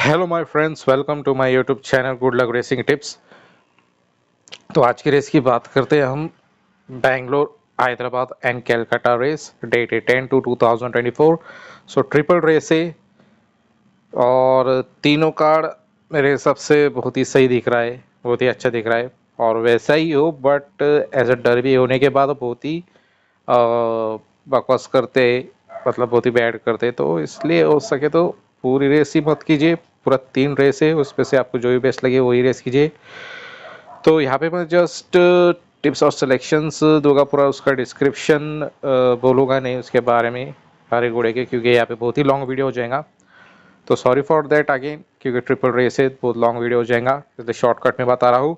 Hello my friends, welcome to my YouTube channel good luck racing tips. तो आज की race की बात करते हैं हम Bangalore, Hyderabad and Calcutta race, date है 10/2/2024। सो ट्रिपल रेस है और तीनों कार्ड मेरे हिसाब से बहुत ही सही दिख रहा है, बहुत ही अच्छा दिख रहा है। और वैसा ही हो बट एज अ डर्बी होने के बाद बहुत ही अ, बकवास करते, मतलब बहुत ही बैड करते, तो इसलिए हो सके तो पूरी रेस ही मत कीजिए। पूरा 3 रेस है, उसमें से आपको जो भी बेस्ट लगे वही रेस कीजिए। तो यहाँ पे मैं जस्ट टिप्स और सिलेक्शंस दूंगा, पूरा उसका डिस्क्रिप्शन बोलूँगा नहीं उसके बारे में हरे घोड़े के, क्योंकि यहाँ पे बहुत ही लॉन्ग वीडियो हो जाएगा। तो सॉरी फॉर दैट अगेन, क्योंकि ट्रिपल रेस है, बहुत लॉन्ग वीडियो हो जाएगा, इसलिए शॉर्टकट में बता रहा हूँ।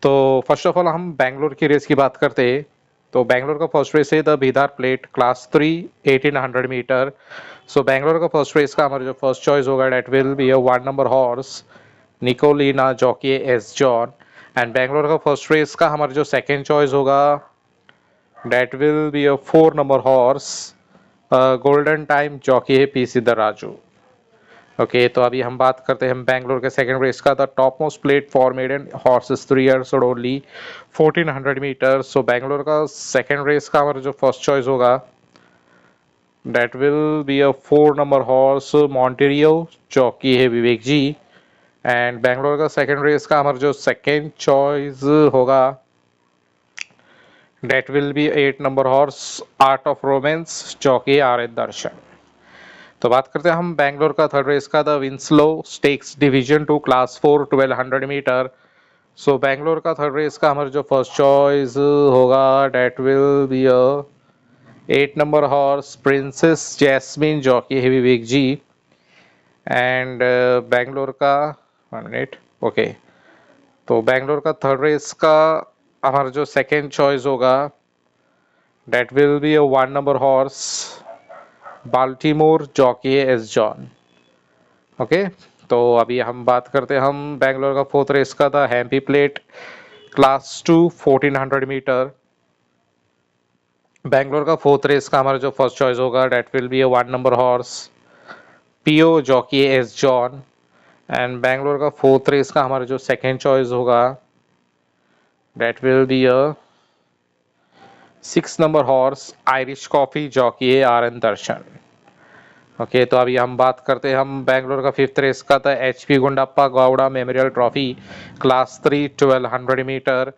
तो फर्स्ट ऑफ ऑल हम बैंगलोर की रेस की बात करते हैं। तो बैंगलोर का फर्स्ट रेस है द भीदार प्लेट क्लास 3 1800 मीटर। सो बैंगलोर का फर्स्ट रेस का हमारा जो फर्स्ट चॉइस होगा that will be a 1 number horse Nicolina jockey S John. And Bangalore का फर्स्ट रेस का हमारा जो सेकेंड चॉइस होगा that will be a 4 number horse golden time jockey है पी सिद्धराजू। ओके, तो अभी हम बात करते हैं हम बैंगलोर के सेकंड रेस का, the top most plate for maiden horses 3 years old only 1400 metre. So Bangalore का सेकंड रेस का हमारा जो फर्स्ट चॉइस होगा that will be a 4 number horse Monteiro, jockey है विवेक जी। एंड बैंगलोर का सेकंड रेस का हमारा जो सेकंड चॉइस होगा that will be 8 number horse art of romance, jockey R N Darshan. तो बात करते हैं हम बैंगलोर का थर्ड रेस का, the Winslow stakes division 2 class 4 1200 metre. So Bangalore का थर्ड रेस का हमारा जो फर्स्ट चॉइस होगा that will be a 8 number horse princess Jasmine, jockey है विवेक जी। एंड बैंगलोर का 1 मिनट, ओके। तो बैंगलोर का थर्ड रेस का हमारा जो सेकेंड चॉइस होगा that will be a 1 number horse Baltimore, jockey है एस जॉन। ओके, तो अभी हम बात करते हैं हम बैंगलोर का फोर्थ रेस का था Hampi plate class 2 1400 metre. Bangalore का फोर्थ रेस का हमारा जो फर्स्ट चॉइस होगा that will be a 1 number horse पीओ, jockey S John. And Bangalore का फोर्थ रेस का हमारा जो सेकेंड चॉइस होगा that will be a 6 number horse Irish coffee, jockey A R N Darshan. Okay, तो अभी हम बात करते हैं हम बैंगलोर का फिफ्थ रेस का था H P Gundappa Gowda memorial trophy class 3 1200 metre.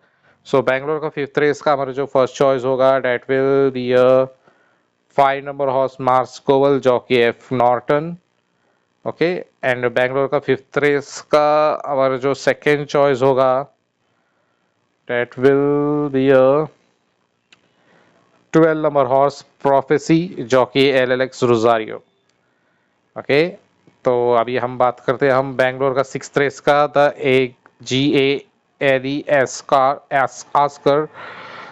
So Bangalore का फिफ्थ रेस का हमारा जो फर्स्ट चॉइस होगा that will be a 5 number horse Mars Koval, jockey F Norton. Okay, and Bangalore का फिफ्थ रेस का हमारा जो सेकेंड चॉइस होगा that will be a 12 number horse prophecy, jockey L L X Rosario. Okay, तो अभी हम बात करते हैं हम बैंगलोर का सिक्स रेस का, the A G A Eddie S car S Oscar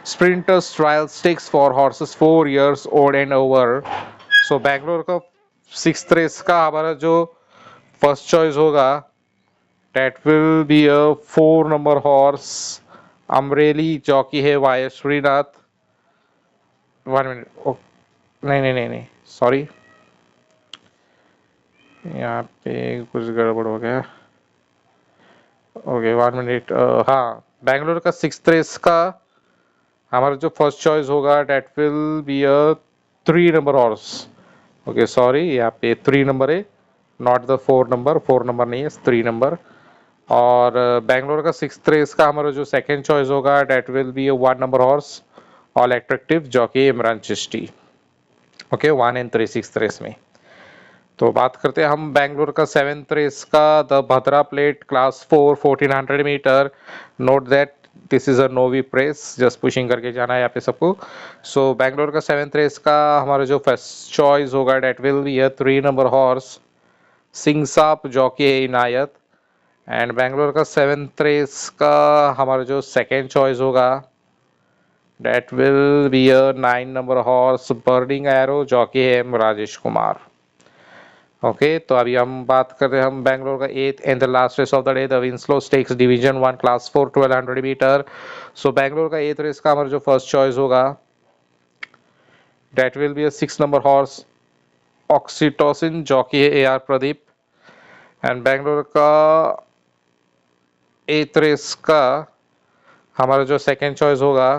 sprinters trial stakes for horses 4 years old and over. So Bangalore का सिक्स रेस का हमारा जो फर्स्ट चॉइस होगा that will be a 4 number horse Amreli, jockey है Y Srinath. 1 minute, नहीं नहीं नहीं नहीं, सॉरी, यहाँ पे कुछ गड़बड़ हो गया। ओके 1 मिनट, हाँ, बैंगलोर का सिक्स रेस का हमारा जो फर्स्ट चॉइस होगा that will be a 3 number horse. Okay sorry, यहाँ पे 3 नंबर है, नॉट द 4 नंबर, 4 नंबर नहीं है, 3 नंबर। और बैंगलोर का सिक्स रेस का हमारा जो सेकंड चॉइस होगा that will be a 1 number horse all attractive, jockey Imran Chishti. Okay, 1 and 3 six race में। तो बात करते हैं हम बैंगलोर का सेवेंथ रेस का, the Bhadra plate class 4 1400 metre. Note that this is a नोवी प्रेस, जस्ट पुशिंग करके जाना है यहाँ पे सबको। सो बैंगलोर का सेवेंथ रेस का हमारा जो फर्स्ट चॉइस होगा that will be a 3 number horse सिंह साप, जॉकी इनायत। एंड बैंगलोर का सेवेंथ रेस का हमारा जो सेकेंड चॉइस होगा that will be a 9 number horse burning arrow, jockey M Rajesh Kumar. Okay, तो अभी हम बात कर रहे हैं हम बैंगलोर का eighth and the last race of the day, the Winslow stakes division 1 class 4 1200 metre. So Bangalore का एथ रेस का हमारा जो फर्स्ट चॉइस होगा that will be a 6 number horse oxytocin, jockey है A R Pradeep. And Bangalore का एथ रेस का हमारा जो सेकंड चॉइस होगा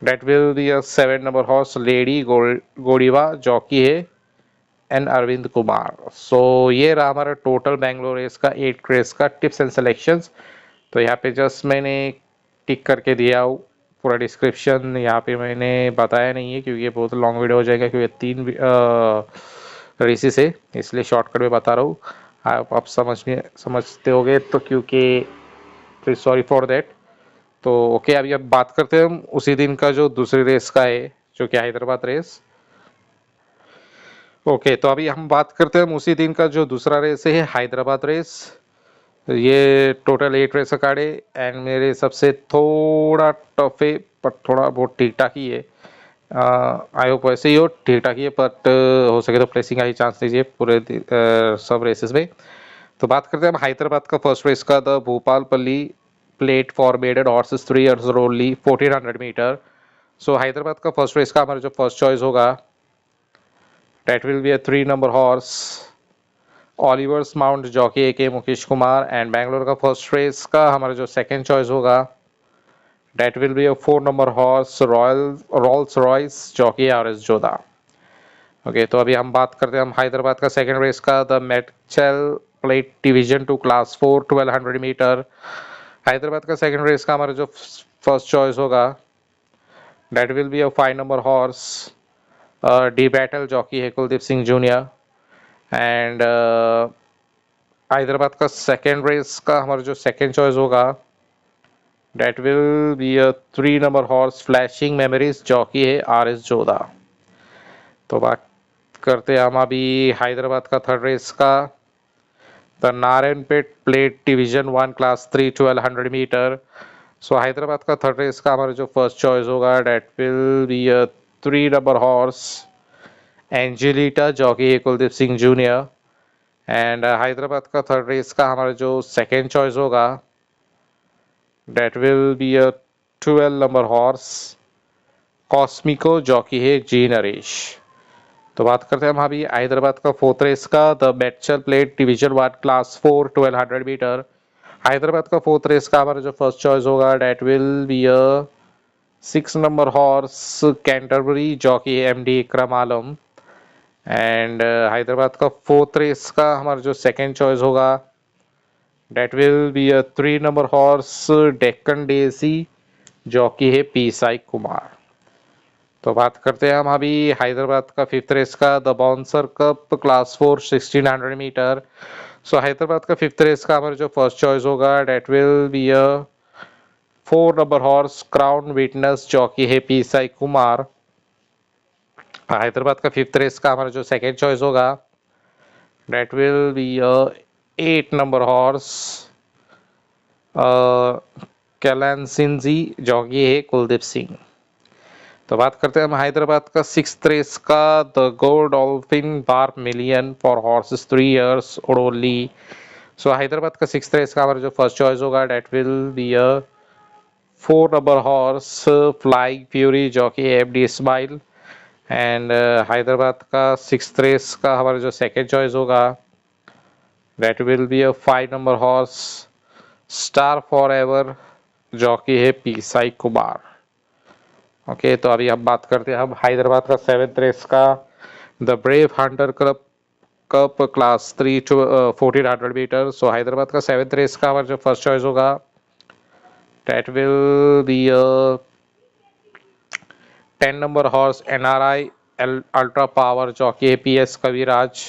that will be a 7 number horse lady Godiva, jockey है एन अरविंद कुमार। सो ये रहा हमारा टोटल बेंगलोर रेस का 8 रेस का टिप्स एंड सिलेक्शंस। तो यहाँ पे जस्ट मैंने टिक करके दिया हूँ, पूरा डिस्क्रिप्शन यहाँ पे मैंने बताया नहीं है क्योंकि ये बहुत लॉन्ग वीडियो हो जाएगा, क्योंकि 3 रेसेस है, इसलिए शॉर्टकट में बता रहा हूँ। आप समझते होगे तो, क्योंकि सॉरी फॉर दैट। तो ओके, अभी अब बात करते हैं हम उसी दिन का जो दूसरी रेस का है, जो कि हैदराबाद रेस। ओके, तो अभी हम बात करते हैं हम उसी दिन का जो दूसरा रेस है, हैदराबाद रेस। ये टोटल 8 रेस का कार्ड है एंड मेरे हिसाब से थोड़ा टफ है, पर थोड़ा बहुत ठीक ठाक ही है। आई होप वैसे ही हो, ठीक ठाक ही है, बट हो सके तो प्लेसिंग का ही चांस लीजिए पूरे सब रेसेस में। तो बात करते हैं हम हैदराबाद का फर्स्ट रेस का, the Bhupalpally plate formatted horses 3 years only 1400 metre. So Hyderabad का फर्स्ट रेस का हमारा जो फर्स्ट चॉइस होगा that will be a 3 number horse Oliver's mount jockey A K Mukesh Kumar. And Bangalore का फर्स्ट रेस का हमारा जो सेकंड चॉइस होगा that will be a 4 number horse Rolls Royce jockey R S Jodha. Okay, तो अभी हम बात करते हैं हम हैदराबाद का सेकंड रेस का, the Medchal plate division 2 class 4 1200 metre. Hyderabad का सेकंड रेस का हमारा जो फर्स्ट चॉइस होगा that will be a 5 number horse the battle jockey है कुलदीप सिंह जूनियर। एंड हैदराबाद का सेकेंड रेस का हमारा जो सेकेंड चॉइस होगा that will be a 3 number horse flashing memories jockey है आर एस जोधा। तो बात करते हैं हम अभी हैदराबाद का थर्ड रेस का, the Narayanpet plate division 1 class 3 1200 metre. So Hyderabad का थर्ड रेस का हमारा जो फर्स्ट चॉइस होगा that will be a 3 number horse Angelita jockey है कुलदीप सिंह जूनियर। एंड हैदराबाद का थर्ड रेस का हमारा जो सेकेंड चॉइस होगा that will be a 12 number horse Cosmico jockey है जी नरेश। तो बात करते हैं हम अभी हैदराबाद का फोर्थ रेस का, the Medchal plate division 1 class 4 1200 metre. Hyderabad का फोर्थ रेस का हमारा जो फर्स्ट चॉइस होगा that will be a 6 number horse Canterbury jockey है M D Ikram Alam. And Hyderabad का फोर्थ रेस का हमारा जो सेकेंड चॉइस होगा that will be a 3 number horse Deccan Daisy jockey है पी साई कुमार। तो बात करते हैं हम अभी हैदराबाद का फिफ्थ रेस का, the bouncer cup class 4 1600 metre. So Hyderabad का फिफ्थ रेस का हमारा जो फर्स्ट चॉइस होगा that will be a 4 number horse crown witness jockey है पी साई कुमार। हैदराबाद का फिफ्थ रेस का हमारा जो सेकेंड चॉइस होगा that will be a 8 number horse कैलन सिंजी जॉगी है कुलदीप सिंह। तो बात करते हैं हम हैदराबाद का सिक्स्थ रेस का, the gold dolphin bar million for horses 3 years only. So Hyderabad का सिक्स्थ रेस का हमारा जो फर्स्ट चॉइस होगा that will be a 4 number horse flying fury jockey F D smile. And Hyderabad का सिक्स्थ रेस का हमारा जो सेकेंड चॉइस होगा that will be a 5 number horse star for ever jockey है पी साई कुमार। ओके, तो अभी हम बात करते हैं हम हैदराबाद का सेवेंथ रेस का, the brave hunter cup cup class 3 two 1400 metre. So Hyderabad का सेवेंथ रेस का हमारा जो फर्स्ट चॉइस होगा that will be a 10 number horse N R I ultra power jockey है P S Kaviraj.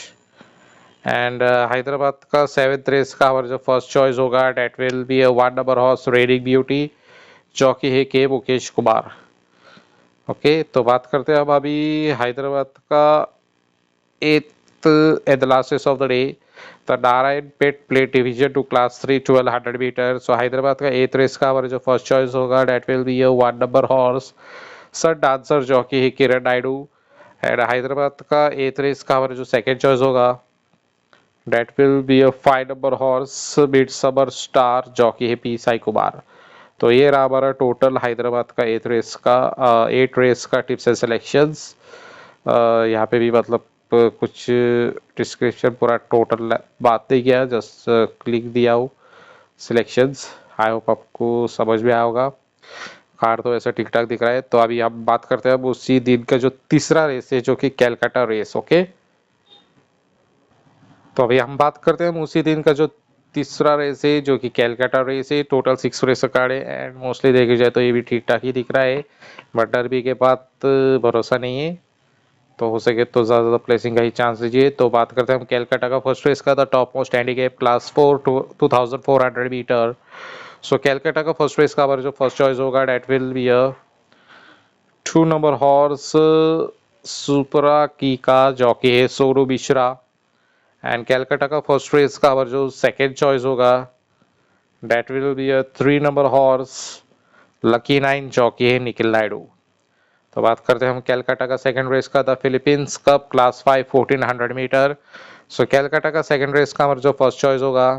And Hyderabad का सेवेंथ रेस का हमारा जो फर्स्ट चॉइस होगा that will be a 1 number horse Reading beauty jockey है के मुकेश कुमार। ओके, तो बात करते हैं अब अभी हैदराबाद का eighth at the last race of the day, the Narayanpet plate division 2 class 3 1200 metre. So Hyderabad का एथ रेस का हमारा जो फर्स्ट चॉइस होगा that will be a 1 number horse sir dancer jockey है किरण नायडू। एंड हैदराबाद का एथ रेस का हमारा जो सेकेंड चॉइस होगा that will be a 5 number horse mid summer star jockey है पी साई कुमार। तो ये रहा हमारा टोटल हैदराबाद का 8 रेस का टिप्स एंड सिलेक्शंस। यहाँ पे भी मतलब कुछ डिस्क्रिप्शन पूरा टोटल बात नहीं किया, जस्ट क्लिक दिया हो सिलेक्शंस। आई होप आपको समझ में आया होगा। कार तो ऐसा ठीक ठाक दिख रहा है। तो अभी हम बात करते हैं अब उसी दिन का जो तीसरा रेस है, जो कि कैलकाटा रेस। ओके, तो अभी हम बात करते हैं उसी दिन का जो तीसरा रेस है, जो कि कैलकाटा रेस है। टोटल 6 रेस कार्ड है एंड मोस्टली देखी जाए तो ये भी ठीक ठाक ही दिख रहा है, बट डरबी के बाद भरोसा नहीं है। तो हो सके तो ज़्यादा ज़्यादा प्लेसिंग का ही चांस दीजिए। तो बात करते हैं हम कैलकाटा का फर्स्ट रेस का, the top most handicap class 4 2400 metre. So Calcutta का फर्स्ट रेस का हमारा जो फर्स्ट चॉइस होगा that will be a 2 number horse Supra की का जॉकी है सोरू मिश्रा। एंड कैलकाटा का फर्स्ट रेस का हमारा जो सेकेंड चॉइस होगा that will be a 3 number horse lucky 9 jockey है निखिल नायडू। तो बात करते हैं हम कैलकाटा का सेकंड रेस का, the Philippines cup class 5 1400 metre. So Calcutta का सेकंड रेस का हमारा जो फर्स्ट चॉइस होगा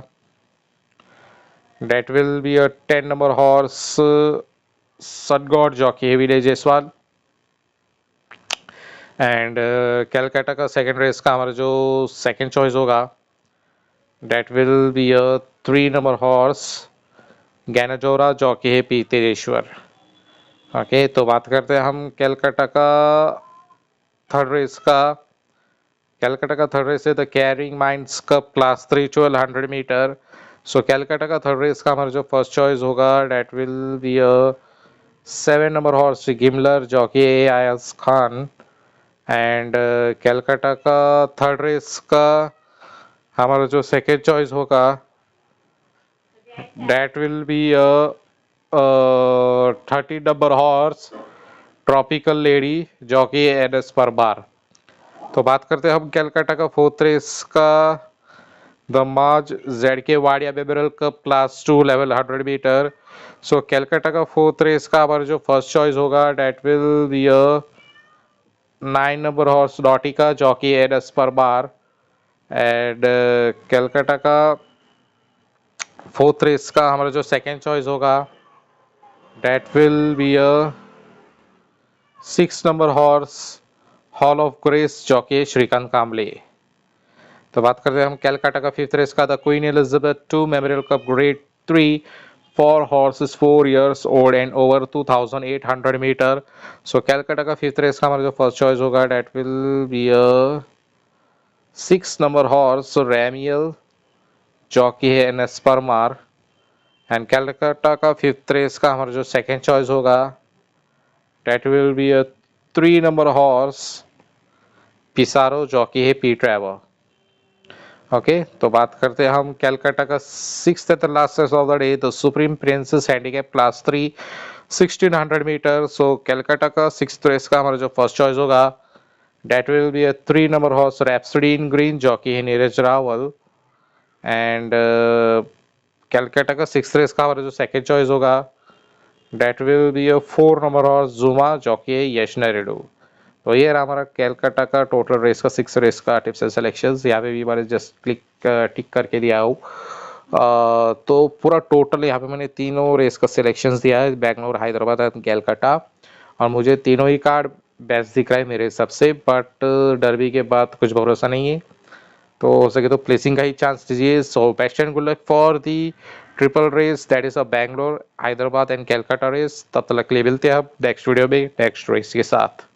that will be a 10 number horse sun god jockey है विजय जायसवाल। एंड कैलकाटा का सेकंड रेस का हमारा जो सेकंड चॉइस होगा that will be a 3 number horse गैनाजोरा जॉकी है पी तेजेश्वर। ओके, तो बात करते हैं हम कैलकाटा का थर्ड रेस का। कैलकाटा का थर्ड रेस है the caring minds cup class 3 1200 metre. So Calcutta का थर्ड रेस का हमारा जो फर्स्ट चॉइस होगा that will be a 7 number horse Gimler jockey A Ayaz Khan. And Calcutta का थर्ड रेस का हमारा जो सेकेंड चॉइस होगा that will be a 30 number horse tropical lady jockey N S Parmar. तो बात करते हैं हम कैलकाटा का फोर्थ रेस का, द माज Z K Wadia memorial cup class 2 eleven 100 metre. So Calcutta का फोर्थ रेस का हमारा जो फर्स्ट चॉइस होगा that will be a 9 number horse Dotica jockey N S Parmar. And Calcutta का फोर्थ रेस का हमारा जो सेकेंड चॉइस होगा that will be a 6 number horse hall of grace jockey Shrikant Kamle. तो बात करते हैं हम कैलकाटा का फिफ्थ रेस का, the queen Elizabeth 2 memorial cup grade 3 for horses 4 years old and over 2800 metre. So Calcutta का फिफ्थ रेस का हमारा जो फर्स्ट चॉइस होगा that will be a 6 number horse Ramiel jockey है N S Parmar. And Calcutta का fifth race का हमारा जो सेकेंड चॉइस होगा that will be a 3 number horse Pizarro jockey है पी ट्रैवर। ओके, तो बात करते हैं हम कैलकाटा का six and last race of the day, the supreme princess handicap class 3 1600 metre. So Calcutta का सिक्स रेस का हमारा जो फर्स्ट चॉइस होगा that will be a 3 number horse rhapsody in green jockey है नीरज रावल। एंड कैलकाटा का सिक्स रेस का हमारा जो सेकेंड चॉइस होगा that will be a 4 number horse जुमा जॉकी है यश नायडू। तो ये रहा हमारा कैलकाटा का टोटल रेस का सिक्स रेस का टिप्स एंड सिलेक्शंस। यहाँ पे भी मैंने जस्ट क्लिक टिक करके दिया हूँ। तो पूरा टोटल यहाँ पे मैंने तीनों रेस का सिलेक्शंस दिया है, बेंगलोर हैदराबाद एंड कैलकाटा। और मुझे तीनों ही कार्ड बेस्ट दिख रहा है मेरे हिसाब से, बट डर्बी के बाद कुछ भरोसा नहीं है। तो हो सके तो प्लेसिंग का ही चांस दीजिए। So best and good luck for the triple race that is a Bangalore Hyderabad and Calcutta race. तब तक के लिए मिलते हैं अब नेक्स्ट वीडियो में नेक्स्ट रेस के साथ।